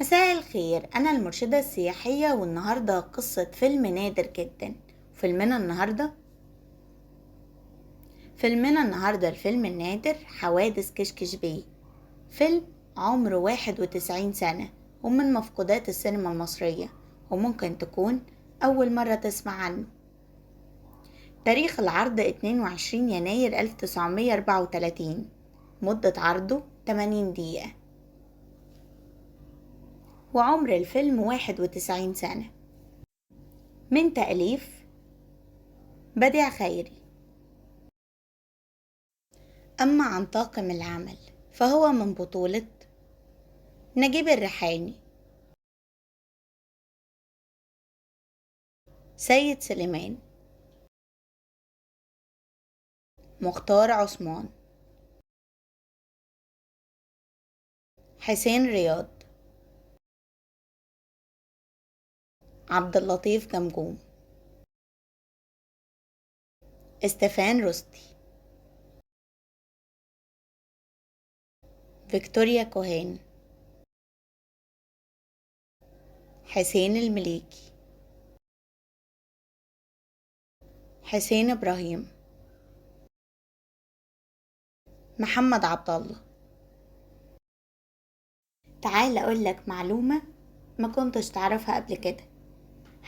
مساء الخير، أنا المرشدة السياحية والنهاردة قصة فيلم نادر جدا. فيلمنا النهاردة الفيلم النادر حوادث كشكش بيه. فيلم عمره 91 سنة ومن مفقودات السينما المصرية، وممكن تكون أول مرة تسمع عنه. تاريخ العرض 22 يناير 1934. مدة عرضه 80 دقيقة، وعمر الفيلم 91 سنة. من تأليف بديع خيري. أما عن طاقم العمل فهو من بطولة نجيب الريحاني، سيد سليمان، مختار عثمان، حسين رياض، عبد اللطيف جمجوم، استفان رستي، فيكتوريا كوهين، حسين المليكي، حسين إبراهيم، محمد عبد الله. تعال أقولك معلومة ما كنتش تعرفها قبل كده.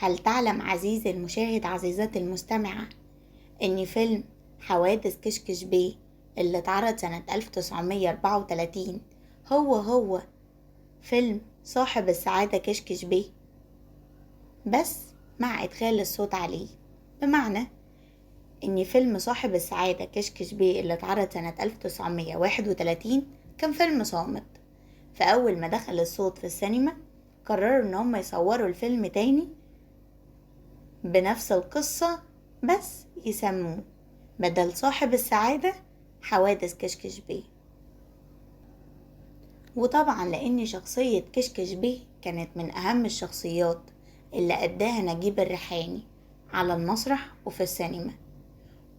هل تعلم عزيزي المشاهد عزيزتي المستمعة إن فيلم حوادث كشكش بيه اللي اتعرض سنة 1934 هو فيلم صاحب السعادة كشكش بيه، بس مع إدخال الصوت عليه. بمعنى إن فيلم صاحب السعادة كشكش بيه اللي اتعرض سنة 1931 كان فيلم صامت، فأول ما دخل الصوت في السينما قرروا إن هم يصوروا الفيلم تاني بنفس القصة، بس يسموه بدل صاحب السعادة حوادث كشكش بيه. وطبعا لأن شخصية كشكش بيه كانت من أهم الشخصيات اللي أداها نجيب الريحاني على المسرح وفي السينما،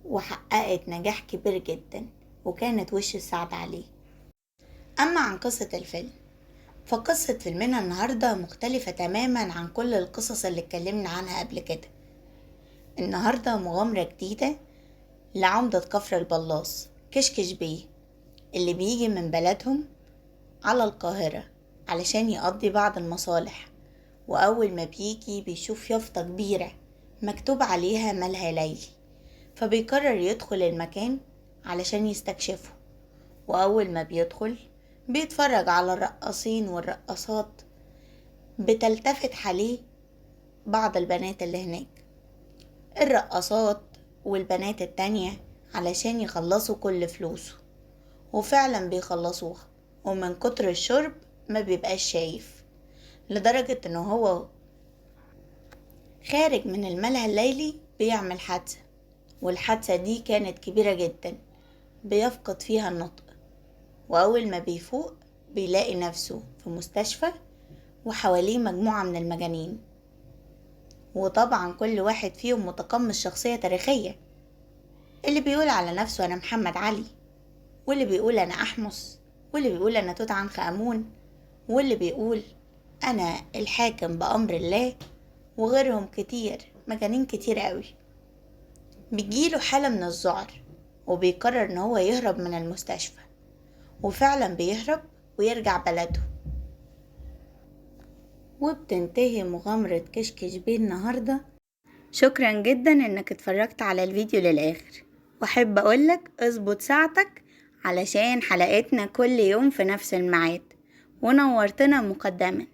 وحققت نجاح كبير جدا وكانت وش السعد عليه. أما عن قصة الفيلم فقصة فيلمنا النهاردة مختلفة تماما عن كل القصص اللي اتكلمنا عنها قبل كده. النهاردة مغامرة جديدة لعمدة كفر البلاص كشكش بيه اللي بيجي من بلدهم على القاهرة علشان يقضي بعض المصالح، وأول ما بيجي بيشوف يافطة كبيرة مكتوب عليها مالها ليلي، فبيقرر يدخل المكان علشان يستكشفه. وأول ما بيدخل بيتفرج على الرقاصين والرقاصات، بتلتفت عليه بعض البنات اللي هناك، الرقاصات والبنات التانية، علشان يخلصوا كل فلوسه. وفعلا بيخلصوها، ومن كتر الشرب ما بيبقاش شايف، لدرجة انه هو خارج من الملهى الليلي بيعمل حادثة، والحادثة دي كانت كبيرة جدا بيفقد فيها النطق. وأول ما بيفوق بيلاقي نفسه في مستشفى وحواليه مجموعة من المجانين، وطبعا كل واحد فيهم متقمص شخصية تاريخية، اللي بيقول على نفسه أنا محمد علي، واللي بيقول أنا أحمس، واللي بيقول أنا توت عنخ آمون، واللي بيقول أنا الحاكم بأمر الله، وغيرهم كتير، مجانين كتير قوي. بيجيله حالة من الذعر وبيقرر ان هو يهرب من المستشفى، وفعلا بيهرب ويرجع بلده. وبتنتهي مغامرة كشكش بيه النهاردة. شكرا جدا انك اتفرجت على الفيديو للآخر، واحب اقولك اظبط ساعتك علشان حلقتنا كل يوم في نفس الميعاد، ونورتنا مقدما.